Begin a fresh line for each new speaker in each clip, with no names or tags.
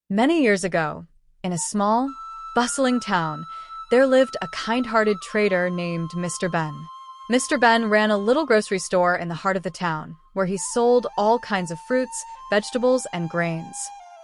Many years ago, in a small, bustling town, there lived a kind-hearted trader named Mr. Ben. Mr. Ben ran a little grocery store in the heart of the town, where he sold all kinds of fruits, vegetables, and grains.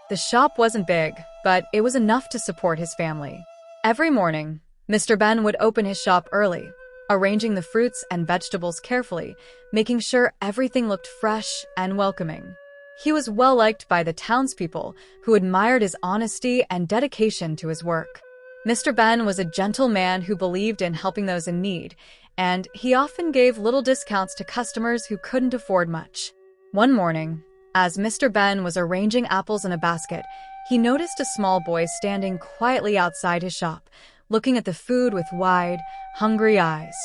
The shop wasn't big, but it was enough to support his family. Every morning, Mr. Ben would open his shop early, arranging the fruits and vegetables carefully, making sure everything looked fresh and welcoming. He was well-liked by the townspeople, who admired his honesty and dedication to his work. Mr. Ben was a gentle man who believed in helping those in need, and he often gave little discounts to customers who couldn't afford much. One morning, as Mr. Ben was arranging apples in a basket, he noticed a small boy standing quietly outside his shop, looking at the food with wide, hungry eyes.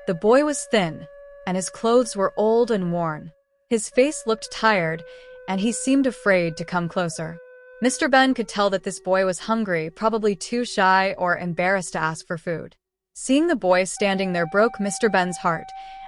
The boy was thin, and his clothes were old and worn. His face looked tired, and he seemed afraid to come closer. Mr. Ben could tell that this boy was hungry, probably too shy or embarrassed to ask for food. Seeing the boy standing there broke Mr. Ben's heart,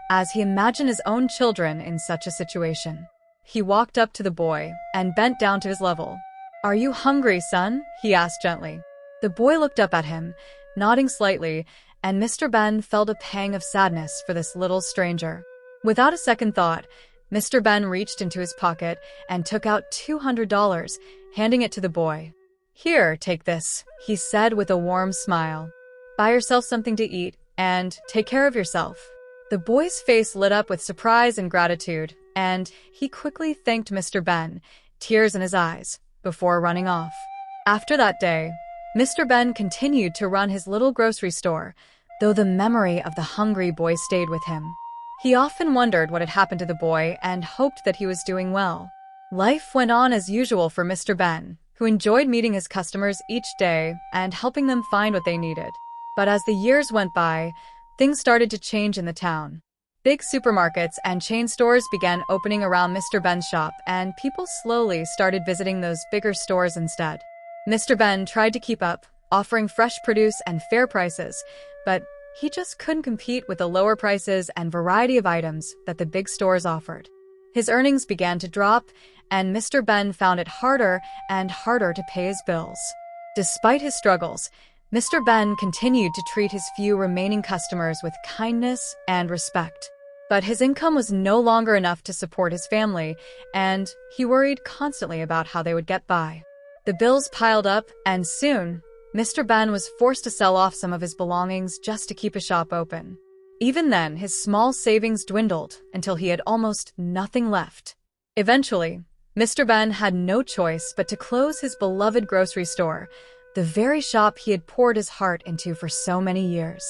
as he imagined his own children in such a situation. He walked up to the boy and bent down to his level. "Are you hungry, son?" he asked gently. The boy looked up at him, nodding slightly, and Mr. Ben felt a pang of sadness for this little stranger. Without a second thought, Mr. Ben reached into his pocket and took out $200, handing it to the boy. "Here, take this," he said with a warm smile. "Buy yourself something to eat, and take care of yourself." The boy's face lit up with surprise and gratitude, and he quickly thanked Mr. Ben, tears in his eyes, before running off. After that day, Mr. Ben continued to run his little grocery store, though the memory of the hungry boy stayed with him. He often wondered what had happened to the boy and hoped that he was doing well. Life went on as usual for Mr. Ben, who enjoyed meeting his customers each day and helping them find what they needed. But as the years went by, things started to change in the town. Big supermarkets and chain stores began opening around Mr. Ben's shop, and people slowly started visiting those bigger stores instead. Mr. Ben tried to keep up, offering fresh produce and fair prices, but he just couldn't compete with the lower prices and variety of items that the big stores offered. His earnings began to drop, and Mr. Ben found it harder and harder to pay his bills. Despite his struggles, Mr. Ben continued to treat his few remaining customers with kindness and respect. But his income was no longer enough to support his family, and he worried constantly about how they would get by. The bills piled up, and soon, Mr. Ben was forced to sell off some of his belongings just to keep his shop open. Even then, his small savings dwindled until he had almost nothing left. Eventually, Mr. Ben had no choice but to close his beloved grocery store, the very shop he had poured his heart into for so many years.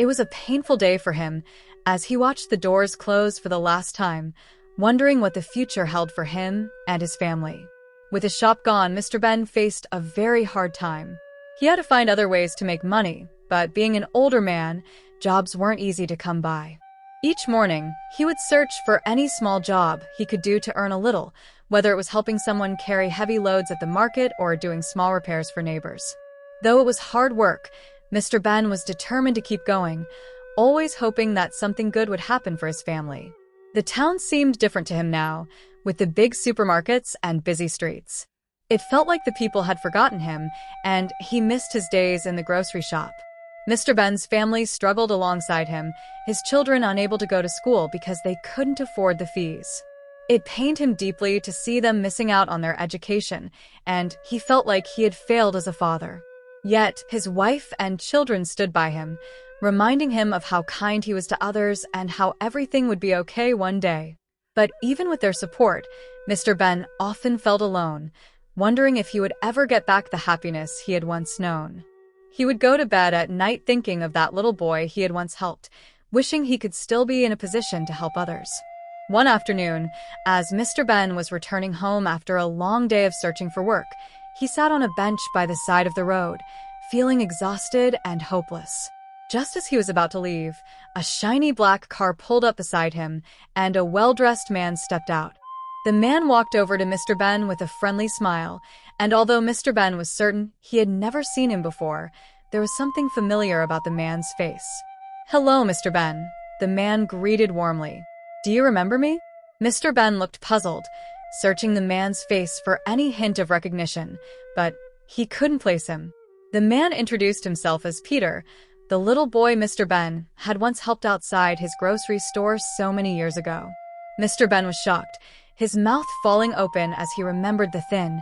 It was a painful day for him as he watched the doors close for the last time, wondering what the future held for him and his family. With his shop gone, Mr. Ben faced a very hard time. He had to find other ways to make money, but being an older man, jobs weren't easy to come by. Each morning, he would search for any small job he could do to earn a little, whether it was helping someone carry heavy loads at the market or doing small repairs for neighbors. Though it was hard work, Mr. Ben was determined to keep going, always hoping that something good would happen for his family. The town seemed different to him now, with the big supermarkets and busy streets. It felt like the people had forgotten him, and he missed his days in the grocery shop. Mr. Ben's family struggled alongside him, his children unable to go to school because they couldn't afford the fees. It pained him deeply to see them missing out on their education, and he felt like he had failed as a father. Yet, his wife and children stood by him, reminding him of how kind he was to others and how everything would be okay one day. But even with their support, Mr. Ben often felt alone, wondering if he would ever get back the happiness he had once known. He would go to bed at night thinking of that little boy he had once helped, wishing he could still be in a position to help others. One afternoon, as Mr. Ben was returning home after a long day of searching for work, he sat on a bench by the side of the road, feeling exhausted and hopeless. Just as he was about to leave, a shiny black car pulled up beside him, and a well-dressed man stepped out. The man walked over to Mr. Ben with a friendly smile, and although Mr. Ben was certain he had never seen him before, there was something familiar about the man's face. "Hello, Mr. Ben," the man greeted warmly. "Do you remember me?" Mr. Ben looked puzzled, searching the man's face for any hint of recognition, but he couldn't place him. The man introduced himself as Peter, the little boy Mr. Ben had once helped outside his grocery store so many years ago. Mr. Ben was shocked, his mouth falling open as he remembered the thin,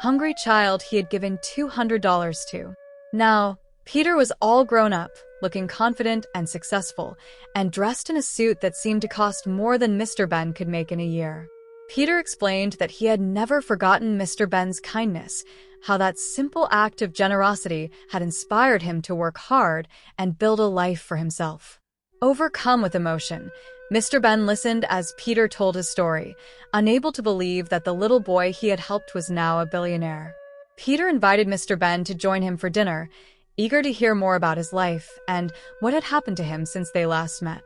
hungry child he had given $200 to. Now, Peter was all grown up, looking confident and successful, and dressed in a suit that seemed to cost more than Mr. Ben could make in a year. Peter explained that he had never forgotten Mr. Ben's kindness, how that simple act of generosity had inspired him to work hard and build a life for himself. Overcome with emotion, Mr. Ben listened as Peter told his story, unable to believe that the little boy he had helped was now a billionaire. Peter invited Mr. Ben to join him for dinner, eager to hear more about his life and what had happened to him since they last met.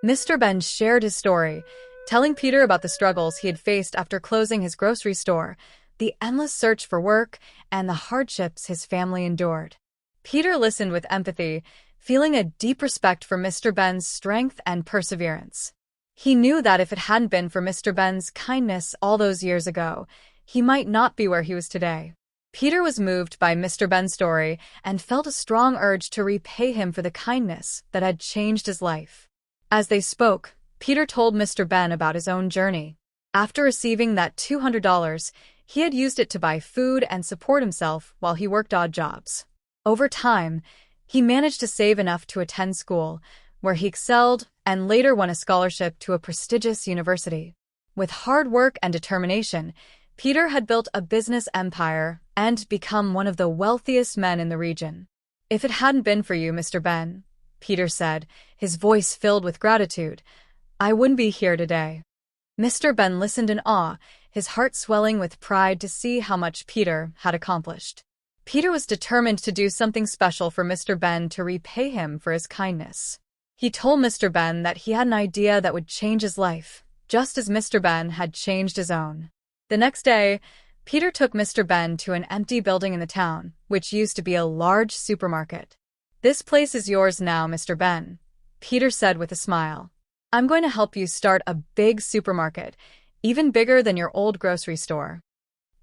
Mr. Ben shared his story, telling Peter about the struggles he had faced after closing his grocery store, the endless search for work, and the hardships his family endured. Peter listened with empathy, feeling a deep respect for Mr. Ben's strength and perseverance. He knew that if it hadn't been for Mr. Ben's kindness all those years ago, he might not be where he was today. Peter was moved by Mr. Ben's story and felt a strong urge to repay him for the kindness that had changed his life. As they spoke, Peter told Mr. Ben about his own journey. After receiving that $200, he had used it to buy food and support himself while he worked odd jobs. Over time, he managed to save enough to attend school, where he excelled and later won a scholarship to a prestigious university. With hard work and determination, Peter had built a business empire and become one of the wealthiest men in the region. "If it hadn't been for you, Mr. Ben," Peter said, his voice filled with gratitude, "I wouldn't be here today." Mr. Ben listened in awe, his heart swelling with pride to see how much Peter had accomplished. Peter was determined to do something special for Mr. Ben to repay him for his kindness. He told Mr. Ben that he had an idea that would change his life, just as Mr. Ben had changed his own. The next day, Peter took Mr. Ben to an empty building in the town, which used to be a large supermarket. "This place is yours now, Mr. Ben," Peter said with a smile. "I'm going to help you start a big supermarket, even bigger than your old grocery store."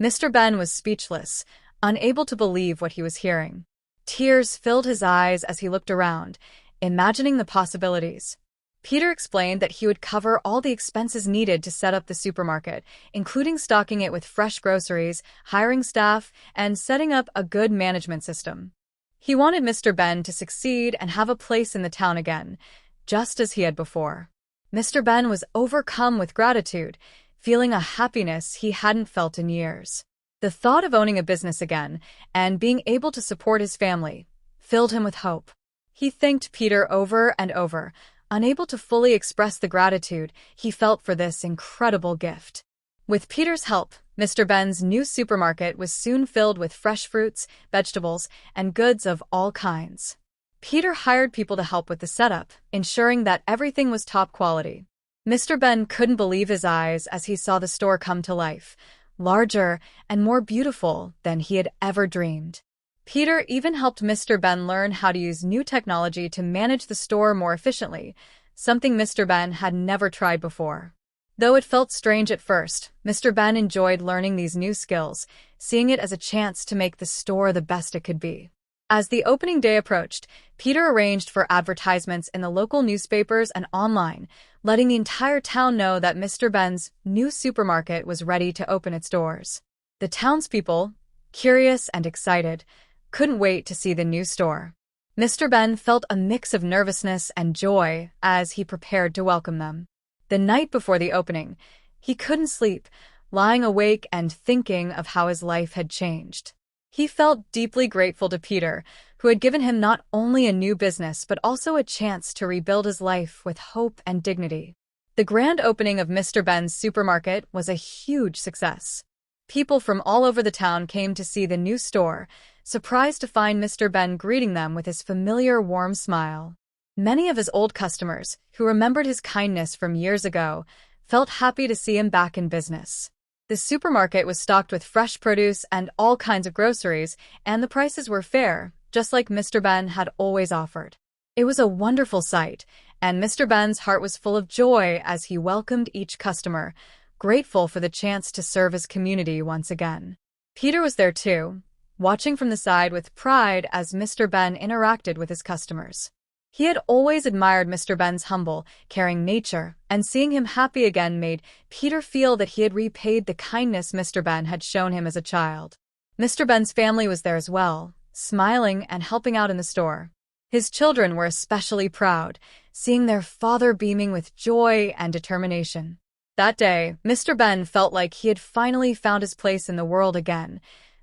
Mr. Ben was speechless, unable to believe what he was hearing. Tears filled his eyes as he looked around, imagining the possibilities. Peter explained that he would cover all the expenses needed to set up the supermarket, including stocking it with fresh groceries, hiring staff, and setting up a good management system. He wanted Mr. Ben to succeed and have a place in the town again, just as he had before. Mr. Ben was overcome with gratitude, feeling a happiness he hadn't felt in years. The thought of owning a business again and being able to support his family filled him with hope. He thanked Peter over and over, unable to fully express the gratitude he felt for this incredible gift. With Peter's help, Mr. Ben's new supermarket was soon filled with fresh fruits, vegetables, and goods of all kinds. Peter hired people to help with the setup, ensuring that everything was top quality. Mr. Ben couldn't believe his eyes as he saw the store come to life, larger and more beautiful than he had ever dreamed. Peter even helped Mr. Ben learn how to use new technology to manage the store more efficiently, something Mr. Ben had never tried before. Though it felt strange at first, Mr. Ben enjoyed learning these new skills, seeing it as a chance to make the store the best it could be. As the opening day approached, Peter arranged for advertisements in the local newspapers and online, letting the entire town know that Mr. Ben's new supermarket was ready to open its doors. The townspeople, curious and excited, couldn't wait to see the new store. Mr. Ben felt a mix of nervousness and joy as he prepared to welcome them. The night before the opening, he couldn't sleep, lying awake and thinking of how his life had changed. He felt deeply grateful to Peter, who had given him not only a new business but also a chance to rebuild his life with hope and dignity. The grand opening of Mr. Ben's supermarket was a huge success. People from all over the town came to see the new store, surprised to find Mr. Ben greeting them with his familiar warm smile. Many of his old customers, who remembered his kindness from years ago, felt happy to see him back in business. The supermarket was stocked with fresh produce and all kinds of groceries, and the prices were fair, just like Mr. Ben had always offered. It was a wonderful sight, and Mr. Ben's heart was full of joy as he welcomed each customer, grateful for the chance to serve his community once again. Peter was there too, watching from the side with pride as Mr. Ben interacted with his customers. He had always admired Mr. Ben's humble, caring nature, and seeing him happy again made Peter feel that he had repaid the kindness Mr. Ben had shown him as a child. Mr. Ben's family was there as well, smiling and helping out in the store. His children were especially proud, seeing their father beaming with joy and determination. That day, Mr. Ben felt like he had finally found his place in the world again,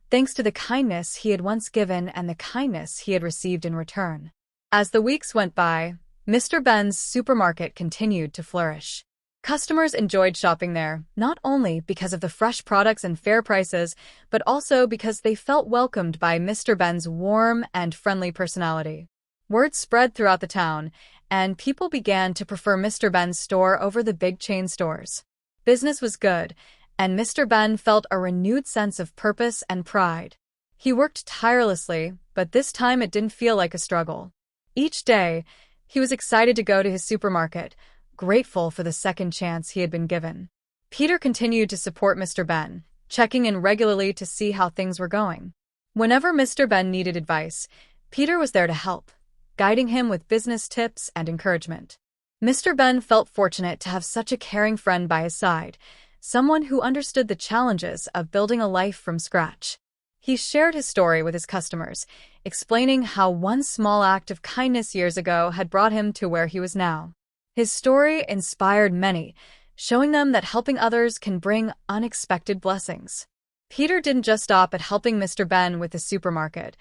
thanks to the kindness he had once given and the kindness he had received in return. As the weeks went by, Mr. Ben's supermarket continued to flourish. Customers enjoyed shopping there, not only because of the fresh products and fair prices, but also because they felt welcomed by Mr. Ben's warm and friendly personality. Word spread throughout the town, and people began to prefer Mr. Ben's store over the big chain stores. Business was good, and Mr. Ben felt a renewed sense of purpose and pride. He worked tirelessly, but this time it didn't feel like a struggle. Each day, he was excited to go to his supermarket, grateful for the second chance he had been given. Peter continued to support Mr. Ben, checking in regularly to see how things were going. Whenever Mr. Ben needed advice, Peter was there to help, guiding him with business tips and encouragement. Mr. Ben felt fortunate to have such a caring friend by his side, someone who understood the challenges of building a life from scratch. He shared his story with his customers, explaining how one small act of kindness years ago had brought him to where he was now. His story inspired many, showing them that helping others can bring unexpected blessings. Peter didn't just stop at helping Mr. Ben with the supermarket.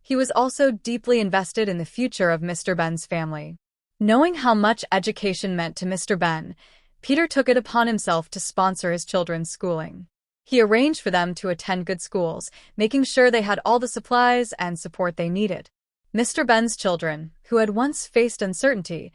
He was also deeply invested in the future of Mr. Ben's family. Knowing how much education meant to Mr. Ben, Peter took it upon himself to sponsor his children's schooling. He arranged for them to attend good schools, making sure they had all the supplies and support they needed. Mr. Ben's children, who had once faced uncertainty,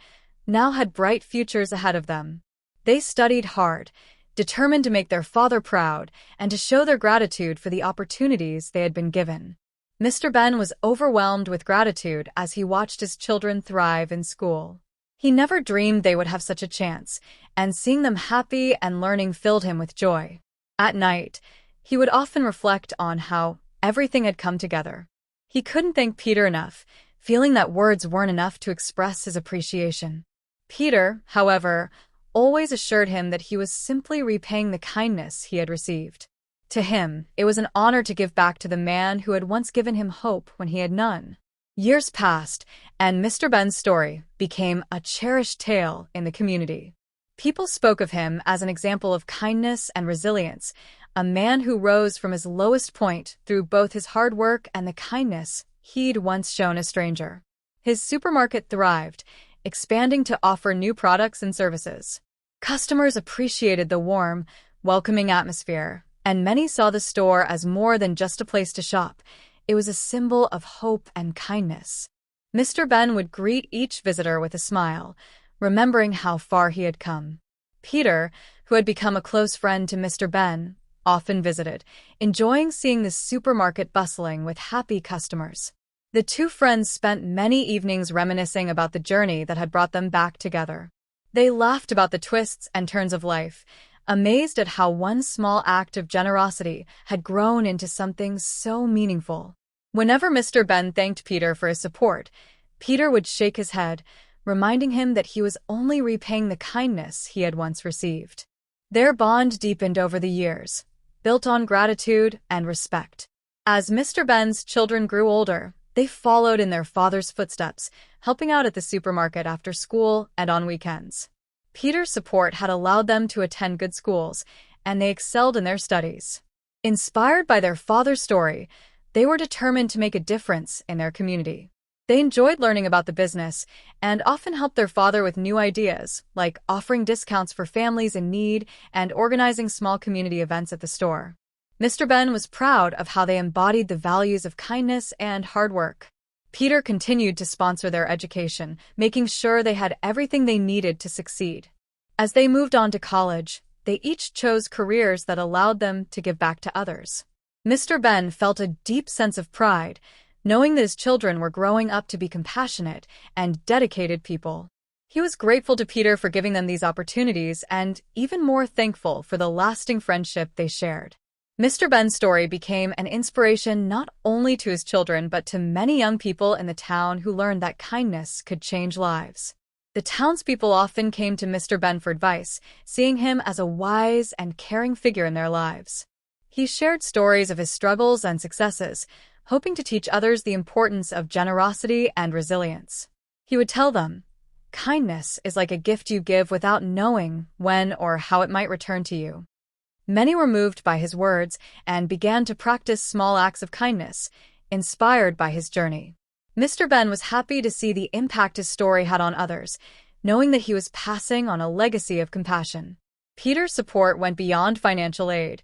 now had bright futures ahead of them. They studied hard, determined to make their father proud and to show their gratitude for the opportunities they had been given. Mr. Ben was overwhelmed with gratitude as he watched his children thrive in school. He never dreamed they would have such a chance, and seeing them happy and learning filled him with joy. At night, he would often reflect on how everything had come together. He couldn't thank Peter enough, feeling that words weren't enough to express his appreciation. Peter, however, always assured him that he was simply repaying the kindness he had received. To him, it was an honor to give back to the man who had once given him hope when he had none. Years passed, and Mr. Ben's story became a cherished tale in the community. People spoke of him as an example of kindness and resilience, a man who rose from his lowest point through both his hard work and the kindness he'd once shown a stranger. His supermarket thrived, expanding to offer new products and services. Customers appreciated the warm, welcoming atmosphere, and many saw the store as more than just a place to shop. It was a symbol of hope and kindness. Mr. Ben would greet each visitor with a smile, remembering how far he had come. Peter, who had become a close friend to Mr. Ben, often visited, enjoying seeing the supermarket bustling with happy customers. The two friends spent many evenings reminiscing about the journey that had brought them back together. They laughed about the twists and turns of life, amazed at how one small act of generosity had grown into something so meaningful. Whenever Mr. Ben thanked Peter for his support, Peter would shake his head, reminding him that he was only repaying the kindness he had once received. Their bond deepened over the years, built on gratitude and respect. As Mr. Ben's children grew older, they followed in their father's footsteps, helping out at the supermarket after school and on weekends. Peter's support had allowed them to attend good schools, and they excelled in their studies. Inspired by their father's story, they were determined to make a difference in their community. They enjoyed learning about the business and often helped their father with new ideas, like offering discounts for families in need and organizing small community events at the store. Mr. Ben was proud of how they embodied the values of kindness and hard work. Peter continued to sponsor their education, making sure they had everything they needed to succeed. As they moved on to college, they each chose careers that allowed them to give back to others. Mr. Ben felt a deep sense of pride, knowing that his children were growing up to be compassionate and dedicated people. He was grateful to Peter for giving them these opportunities and even more thankful for the lasting friendship they shared. Mr. Ben's story became an inspiration not only to his children but to many young people in the town who learned that kindness could change lives. The townspeople often came to Mr. Ben for advice, seeing him as a wise and caring figure in their lives. He shared stories of his struggles and successes, hoping to teach others the importance of generosity and resilience. He would tell them, "Kindness is like a gift you give without knowing when or how it might return to you." Many were moved by his words and began to practice small acts of kindness, inspired by his journey. Mr. Ben was happy to see the impact his story had on others, knowing that he was passing on a legacy of compassion. Peter's support went beyond financial aid.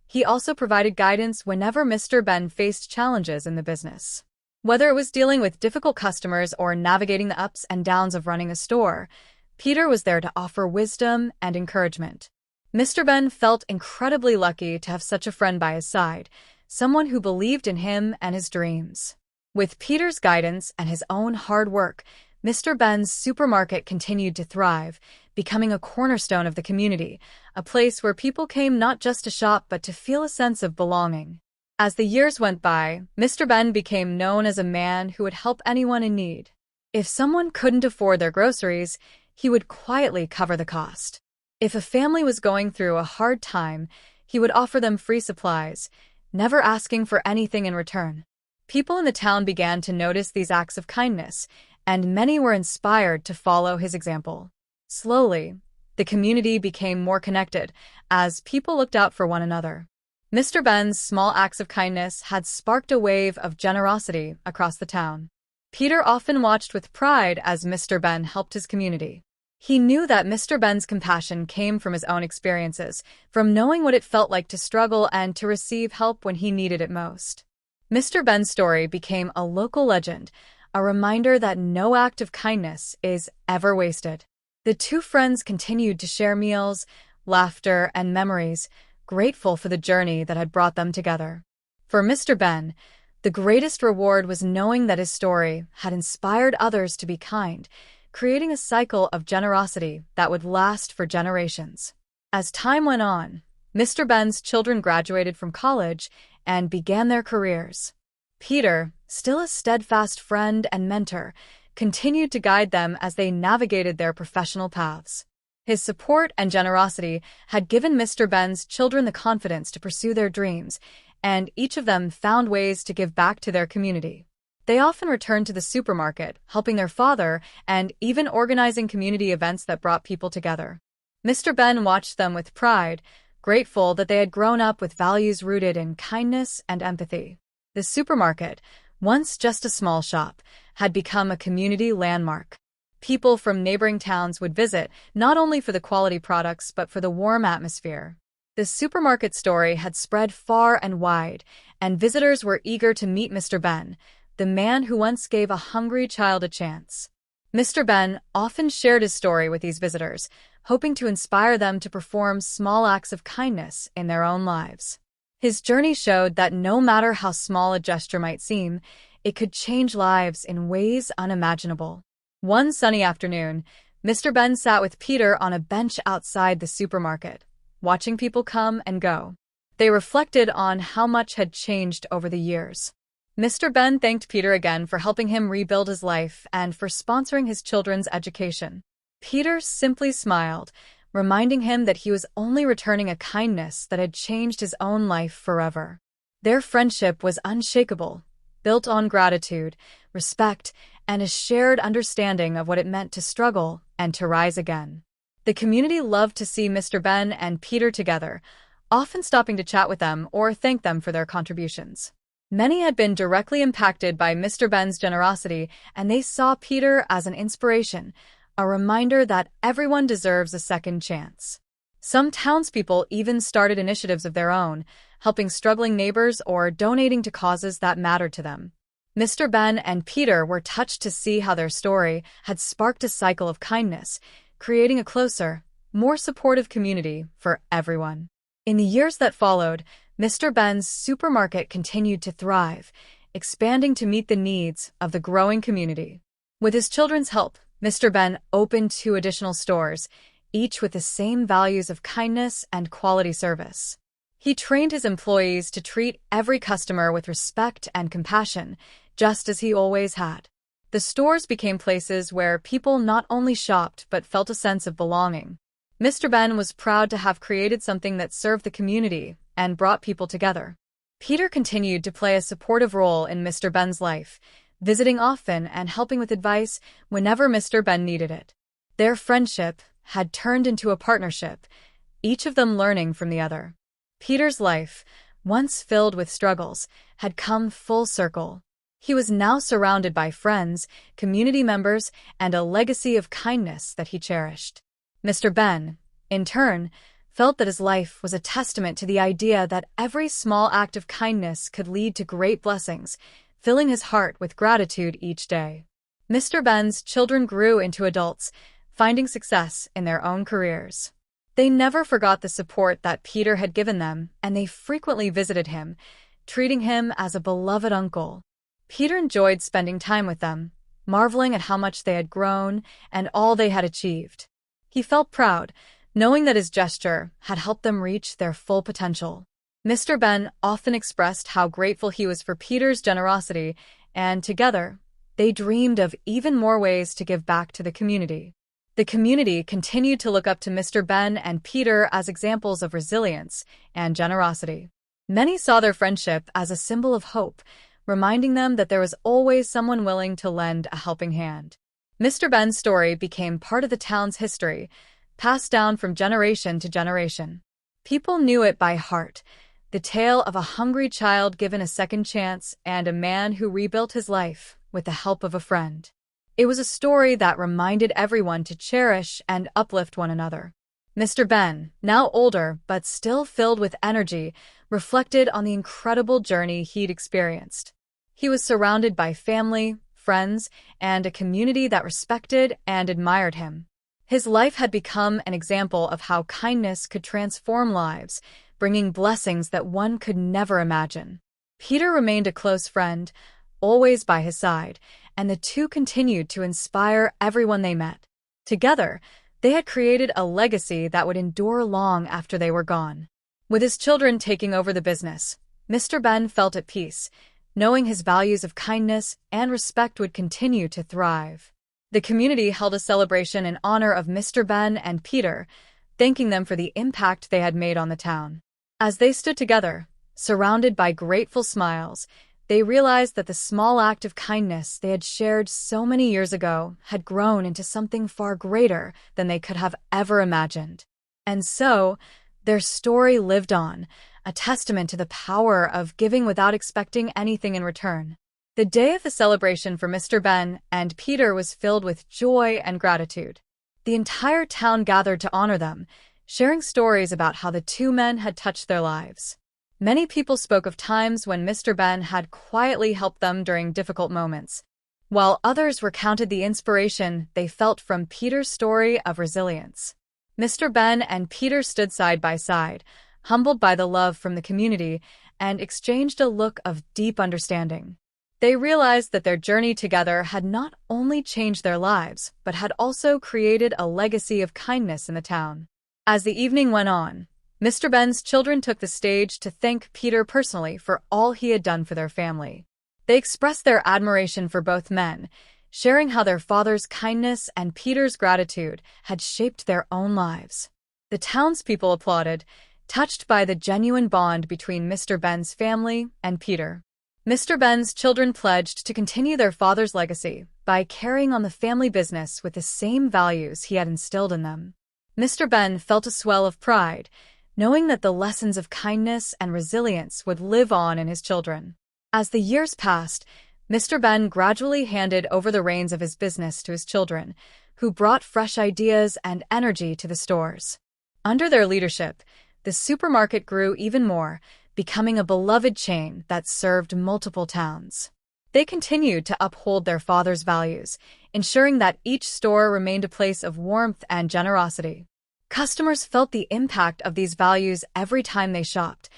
He also provided guidance whenever Mr. Ben faced challenges in the business. Whether it was dealing with difficult customers or navigating the ups and downs of running a store, Peter was there to offer wisdom and encouragement. Mr. Ben felt incredibly lucky to have such a friend by his side, someone who believed in him and his dreams. With Peter's guidance and his own hard work, Mr. Ben's supermarket continued to thrive, becoming a cornerstone of the community, a place where people came not just to shop but to feel a sense of belonging. As the years went by, Mr. Ben became known as a man who would help anyone in need. If someone couldn't afford their groceries, he would quietly cover the cost. If a family was going through a hard time, he would offer them free supplies, never asking for anything in return. People in the town began to notice these acts of kindness, and many were inspired to follow his example. Slowly, the community became more connected as people looked out for one another. Mr. Ben's small acts of kindness had sparked a wave of generosity across the town. Peter often watched with pride as Mr. Ben helped his community. He knew that Mr. Ben's compassion came from his own experiences, from knowing what it felt like to struggle and to receive help when he needed it most. Mr. Ben's story became a local legend, a reminder that no act of kindness is ever wasted. The two friends continued to share meals, laughter, and memories, grateful for the journey that had brought them together. For Mr. Ben, the greatest reward was knowing that his story had inspired others to be kind, creating a cycle of generosity that would last for generations. As time went on, Mr. Ben's children graduated from college and began their careers. Peter, still a steadfast friend and mentor, continued to guide them as they navigated their professional paths. His support and generosity had given Mr. Ben's children the confidence to pursue their dreams, and each of them found ways to give back to their community. They often returned to the supermarket, helping their father, and even organizing community events that brought people together. Mr. Ben watched them with pride, grateful that they had grown up with values rooted in kindness and empathy. The supermarket, once just a small shop, had become a community landmark. People from neighboring towns would visit, not only for the quality products but for the warm atmosphere. The supermarket story had spread far and wide, and visitors were eager to meet Mr. Ben, the man who once gave a hungry child a chance. Mr. Ben often shared his story with these visitors, hoping to inspire them to perform small acts of kindness in their own lives. His journey showed that no matter how small a gesture might seem, it could change lives in ways unimaginable. One sunny afternoon, Mr. Ben sat with Peter on a bench outside the supermarket, watching people come and go. They reflected on how much had changed over the years. Mr. Ben thanked Peter again for helping him rebuild his life and for sponsoring his children's education. Peter simply smiled, reminding him that he was only returning a kindness that had changed his own life forever. Their friendship was unshakable, built on gratitude, respect, and a shared understanding of what it meant to struggle and to rise again. The community loved to see Mr. Ben and Peter together, often stopping to chat with them or thank them for their contributions. Many had been directly impacted by Mr. Ben's generosity, and they saw Peter as an inspiration, a reminder that everyone deserves a second chance. Some townspeople even started initiatives of their own, helping struggling neighbors or donating to causes that mattered to them. Mr. Ben and Peter were touched to see how their story had sparked a cycle of kindness, creating a closer, more supportive community for everyone. In the years that followed, Mr. Ben's supermarket continued to thrive, expanding to meet the needs of the growing community. With his children's help, Mr. Ben opened 2 additional stores, each with the same values of kindness and quality service. He trained his employees to treat every customer with respect and compassion, just as he always had. The stores became places where people not only shopped but felt a sense of belonging. Mr. Ben was proud to have created something that served the community and brought people together. Peter continued to play a supportive role in Mr. Ben's life, visiting often and helping with advice whenever Mr. Ben needed it. Their friendship had turned into a partnership, each of them learning from the other. Peter's life, once filled with struggles, had come full circle. He was now surrounded by friends, community members, and a legacy of kindness that he cherished. Mr. Ben, in turn, felt that his life was a testament to the idea that every small act of kindness could lead to great blessings, filling his heart with gratitude each day. Mr. Ben's children grew into adults, finding success in their own careers. They never forgot the support that Peter had given them, and they frequently visited him, treating him as a beloved uncle. Peter enjoyed spending time with them, marveling at how much they had grown and all they had achieved. He felt proud, knowing that his gesture had helped them reach their full potential. Mr. Ben often expressed how grateful he was for Peter's generosity, and together, they dreamed of even more ways to give back to the community. The community continued to look up to Mr. Ben and Peter as examples of resilience and generosity. Many saw their friendship as a symbol of hope, reminding them that there was always someone willing to lend a helping hand. Mr. Ben's story became part of the town's history, passed down from generation to generation. People knew it by heart, the tale of a hungry child given a second chance and a man who rebuilt his life with the help of a friend. It was a story that reminded everyone to cherish and uplift one another. Mr. Ben, now older but still filled with energy, reflected on the incredible journey he'd experienced. He was surrounded by family, friends, and a community that respected and admired him. His life had become an example of how kindness could transform lives, bringing blessings that one could never imagine. Peter remained a close friend, always by his side, and the two continued to inspire everyone they met. Together, they had created a legacy that would endure long after they were gone. With his children taking over the business, Mr. Ben felt at peace, knowing his values of kindness and respect would continue to thrive. The community held a celebration in honor of Mr. Ben and Peter, thanking them for the impact they had made on the town. As they stood together, surrounded by grateful smiles, they realized that the small act of kindness they had shared so many years ago had grown into something far greater than they could have ever imagined. And so, their story lived on, a testament to the power of giving without expecting anything in return. The day of the celebration for Mr. Ben and Peter was filled with joy and gratitude. The entire town gathered to honor them, sharing stories about how the two men had touched their lives. Many people spoke of times when Mr. Ben had quietly helped them during difficult moments, while others recounted the inspiration they felt from Peter's story of resilience. Mr. Ben and Peter stood side by side, humbled by the love from the community, and exchanged a look of deep understanding. They realized that their journey together had not only changed their lives, but had also created a legacy of kindness in the town. As the evening went on, Mr. Ben's children took the stage to thank Peter personally for all he had done for their family. They expressed their admiration for both men, sharing how their father's kindness and Peter's gratitude had shaped their own lives. The townspeople applauded, touched by the genuine bond between Mr. Ben's family and Peter. Mr. Ben's children pledged to continue their father's legacy by carrying on the family business with the same values he had instilled in them. Mr. Ben felt a swell of pride, knowing that the lessons of kindness and resilience would live on in his children. As the years passed, Mr. Ben gradually handed over the reins of his business to his children, who brought fresh ideas and energy to the stores. Under their leadership, the supermarket grew even more, becoming a beloved chain that served multiple towns. They continued to uphold their father's values, ensuring that each store remained a place of warmth and generosity. Customers felt the impact of these values every time they shopped,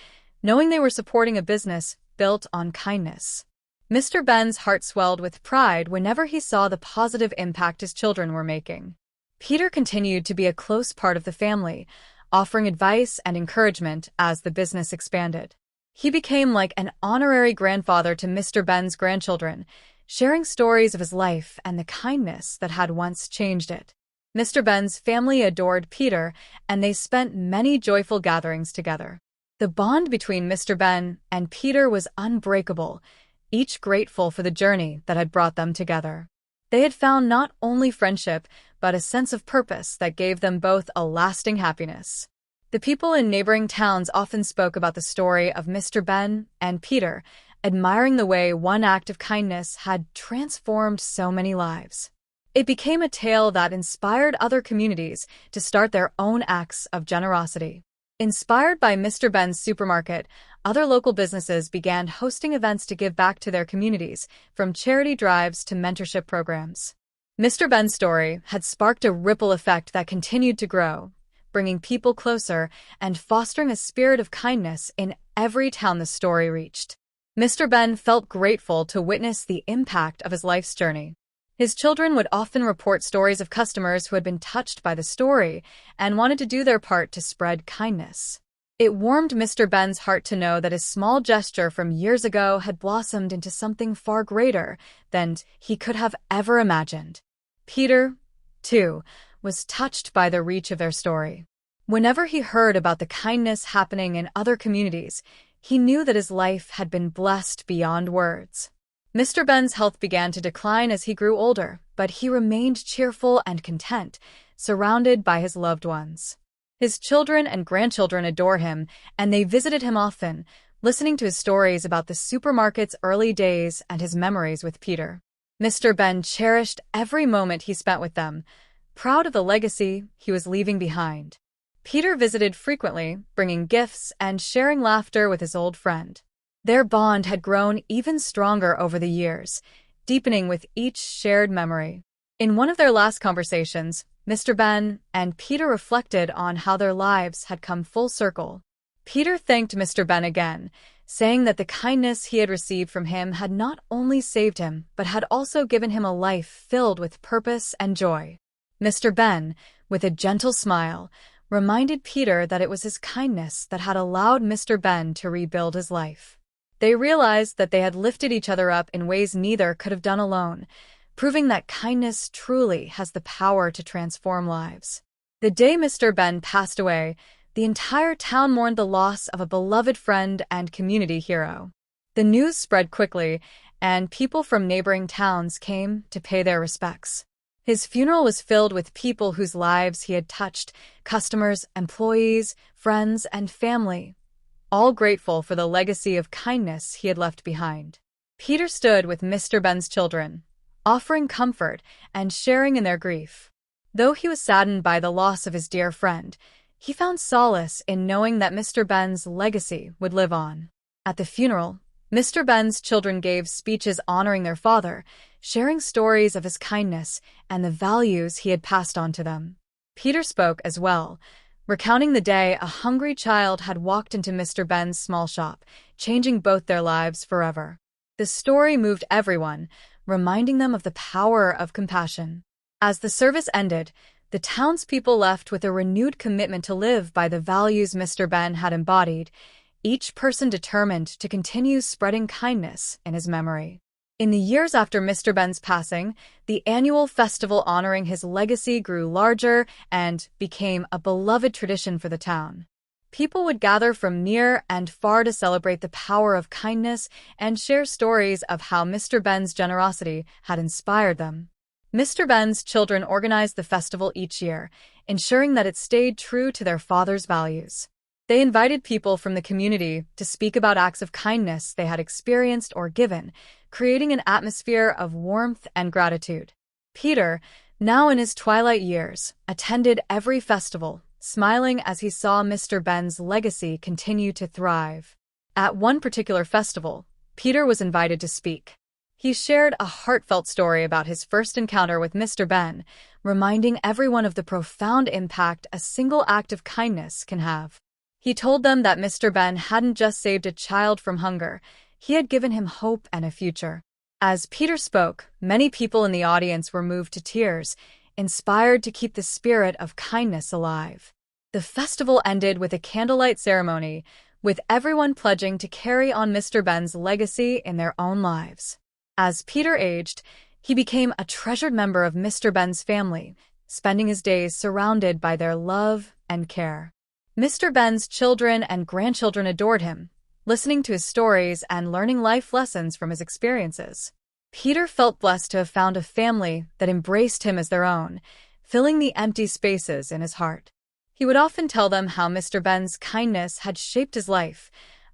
knowing they were supporting a business built on kindness. Mr. Ben's heart swelled with pride whenever he saw the positive impact his children were making. Peter continued to be a close part of the family, offering advice and encouragement as the business expanded. He became like an honorary grandfather to Mr. Ben's grandchildren, sharing stories of his life and the kindness that had once changed it. Mr. Ben's family adored Peter, and they spent many joyful gatherings together. The bond between Mr. Ben and Peter was unbreakable, each grateful for the journey that had brought them together. They had found not only friendship, but a sense of purpose that gave them both a lasting happiness. The people in neighboring towns often spoke about the story of Mr. Ben and Peter, admiring the way one act of kindness had transformed so many lives. It became a tale that inspired other communities to start their own acts of generosity. Inspired by Mr. Ben's supermarket, other local businesses began hosting events to give back to their communities, from charity drives to mentorship programs. Mr. Ben's story had sparked a ripple effect that continued to grow, bringing people closer and fostering a spirit of kindness in every town the story reached. Mr. Ben felt grateful to witness the impact of his life's journey. His children would often report stories of customers who had been touched by the story and wanted to do their part to spread kindness. It warmed Mr. Ben's heart to know that his small gesture from years ago had blossomed into something far greater than he could have ever imagined. Peter, too, was touched by the reach of their story. Whenever he heard about the kindness happening in other communities, he knew that his life had been blessed beyond words. Mr. Ben's health began to decline as he grew older, but he remained cheerful and content, surrounded by his loved ones. His children and grandchildren adore him, and they visited him often, listening to his stories about the supermarket's early days and his memories with Peter. Mr. Ben cherished every moment he spent with them, proud of the legacy he was leaving behind. Peter visited frequently, bringing gifts and sharing laughter with his old friend. Their bond had grown even stronger over the years, deepening with each shared memory. In one of their last conversations, Mr. Ben and Peter reflected on how their lives had come full circle. Peter thanked Mr. Ben again, saying that the kindness he had received from him had not only saved him, but had also given him a life filled with purpose and joy. Mr. Ben, with a gentle smile, reminded Peter that it was his kindness that had allowed Mr. Ben to rebuild his life. They realized that they had lifted each other up in ways neither could have done alone, proving that kindness truly has the power to transform lives. The day Mr. Ben passed away, the entire town mourned the loss of a beloved friend and community hero. The news spread quickly, and people from neighboring towns came to pay their respects. His funeral was filled with people whose lives he had touched, customers, employees, friends, and family, all grateful for the legacy of kindness he had left behind. Peter stood with Mr. Ben's children, offering comfort and sharing in their grief. Though he was saddened by the loss of his dear friend, he found solace in knowing that Mr. Ben's legacy would live on. At the funeral, Mr. Ben's children gave speeches honoring their father, sharing stories of his kindness and the values he had passed on to them. Peter spoke as well, recounting the day a hungry child had walked into Mr. Ben's small shop, changing both their lives forever. The story moved everyone, reminding them of the power of compassion. As the service ended, the townspeople left with a renewed commitment to live by the values Mr. Ben had embodied, each person determined to continue spreading kindness in his memory. In the years after Mr. Ben's passing, the annual festival honoring his legacy grew larger and became a beloved tradition for the town. People would gather from near and far to celebrate the power of kindness and share stories of how Mr. Ben's generosity had inspired them. Mr. Ben's children organized the festival each year, ensuring that it stayed true to their father's values. They invited people from the community to speak about acts of kindness they had experienced or given, creating an atmosphere of warmth and gratitude. Peter, now in his twilight years, attended every festival, smiling as he saw Mr. Ben's legacy continue to thrive. At one particular festival, Peter was invited to speak. He shared a heartfelt story about his first encounter with Mr. Ben, reminding everyone of the profound impact a single act of kindness can have. He told them that Mr. Ben hadn't just saved a child from hunger, He had given him hope and a future. As Peter spoke, many people in the audience were moved to tears, inspired to keep the spirit of kindness alive. The festival ended with a candlelight ceremony, with everyone pledging to carry on Mr. Ben's legacy in their own lives. As Peter aged, he became a treasured member of Mr. Ben's family, spending his days surrounded by their love and care. Mr. Ben's children and grandchildren adored him, listening to his stories and learning life lessons from his experiences. Peter felt blessed to have found a family that embraced him as their own, filling the empty spaces in his heart. He would often tell them how Mr. Ben's kindness had shaped his life,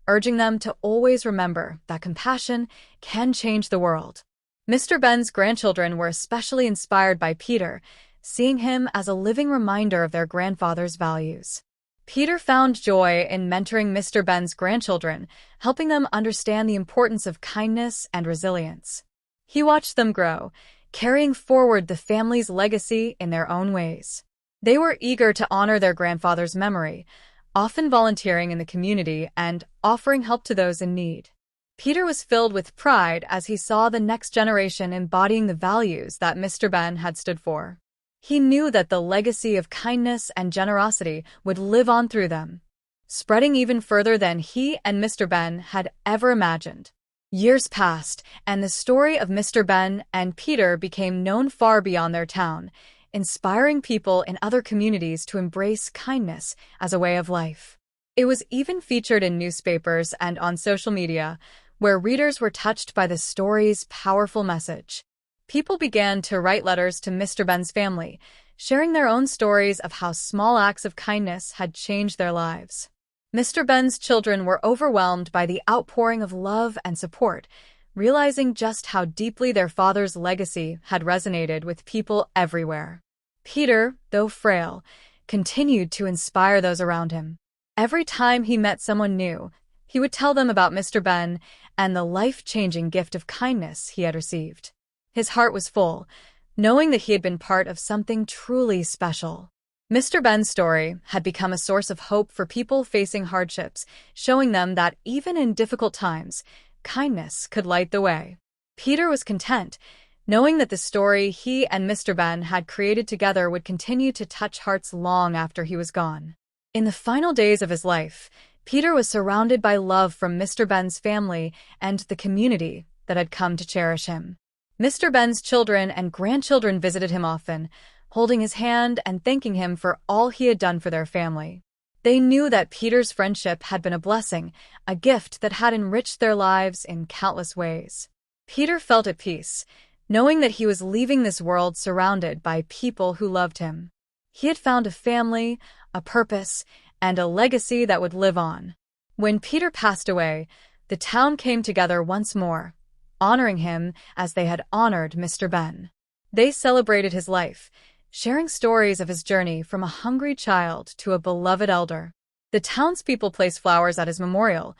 urging them to always remember that compassion can change the world. Mr. Ben's grandchildren were especially inspired by Peter, seeing him as a living reminder of their grandfather's values. Peter found joy in mentoring Mr. Ben's grandchildren, helping them understand the importance of kindness and resilience. He watched them grow, carrying forward the family's legacy in their own ways. They were eager to honor their grandfather's memory, often volunteering in the community and offering help to those in need. Peter was filled with pride as he saw the next generation embodying the values that Mr. Ben had stood for. He knew that the legacy of kindness and generosity would live on through them, spreading even further than he and Mr. Ben had ever imagined. Years passed, and the story of Mr. Ben and Peter became known far beyond their town, inspiring people in other communities to embrace kindness as a way of life. It was even featured in newspapers and on social media, where readers were touched by the story's powerful message. People began to write letters to Mr. Ben's family, sharing their own stories of how small acts of kindness had changed their lives. Mr. Ben's children were overwhelmed by the outpouring of love and support, realizing just how deeply their father's legacy had resonated with people everywhere. Peter, though frail, continued to inspire those around him. Every time he met someone new, he would tell them about Mr. Ben and the life-changing gift of kindness he had received. His heart was full, knowing that he had been part of something truly special. Mr. Ben's story had become a source of hope for people facing hardships, showing them that even in difficult times, kindness could light the way. Peter was content, knowing that the story he and Mr. Ben had created together would continue to touch hearts long after he was gone. In the final days of his life, Peter was surrounded by love from Mr. Ben's family and the community that had come to cherish him. Mr. Ben's children and grandchildren visited him often, holding his hand and thanking him for all he had done for their family. They knew that Peter's friendship had been a blessing, a gift that had enriched their lives in countless ways. Peter felt at peace, knowing that he was leaving this world surrounded by people who loved him. He had found a family, a purpose, and a legacy that would live on. When Peter passed away, the town came together once more, honoring him as they had honored Mr. Ben. They celebrated his life, sharing stories of his journey from a hungry child to a beloved elder. The townspeople placed flowers at his memorial,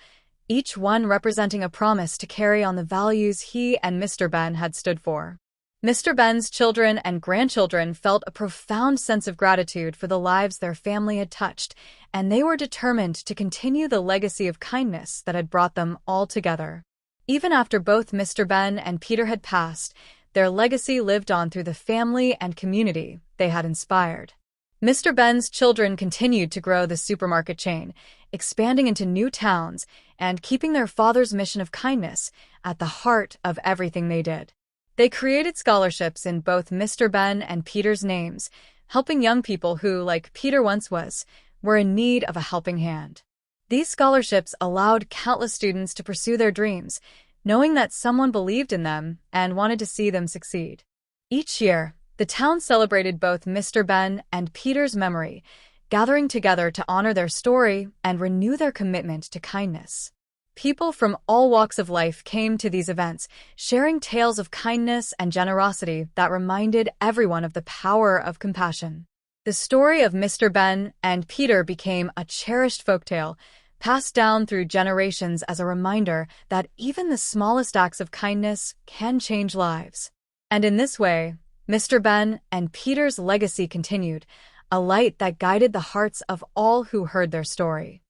each one representing a promise to carry on the values he and Mr. Ben had stood for. Mr. Ben's children and grandchildren felt a profound sense of gratitude for the lives their family had touched, and they were determined to continue the legacy of kindness that had brought them all together. Even after both Mr. Ben and Peter had passed, their legacy lived on through the family and community they had inspired. Mr. Ben's children continued to grow the supermarket chain, expanding into new towns and keeping their father's mission of kindness at the heart of everything they did. They created scholarships in both Mr. Ben and Peter's names, helping young people who, like Peter once was, were in need of a helping hand. These scholarships allowed countless students to pursue their dreams, knowing that someone believed in them and wanted to see them succeed. Each year, the town celebrated both Mr. Ben and Peter's memory, gathering together to honor their story and renew their commitment to kindness. People from all walks of life came to these events, sharing tales of kindness and generosity that reminded everyone of the power of compassion. The story of Mr. Ben and Peter became a cherished folktale, passed down through generations as a reminder that even the smallest acts of kindness can change lives. And in this way, Mr. Ben and Peter's legacy continued, a light that guided the hearts of all who heard their story.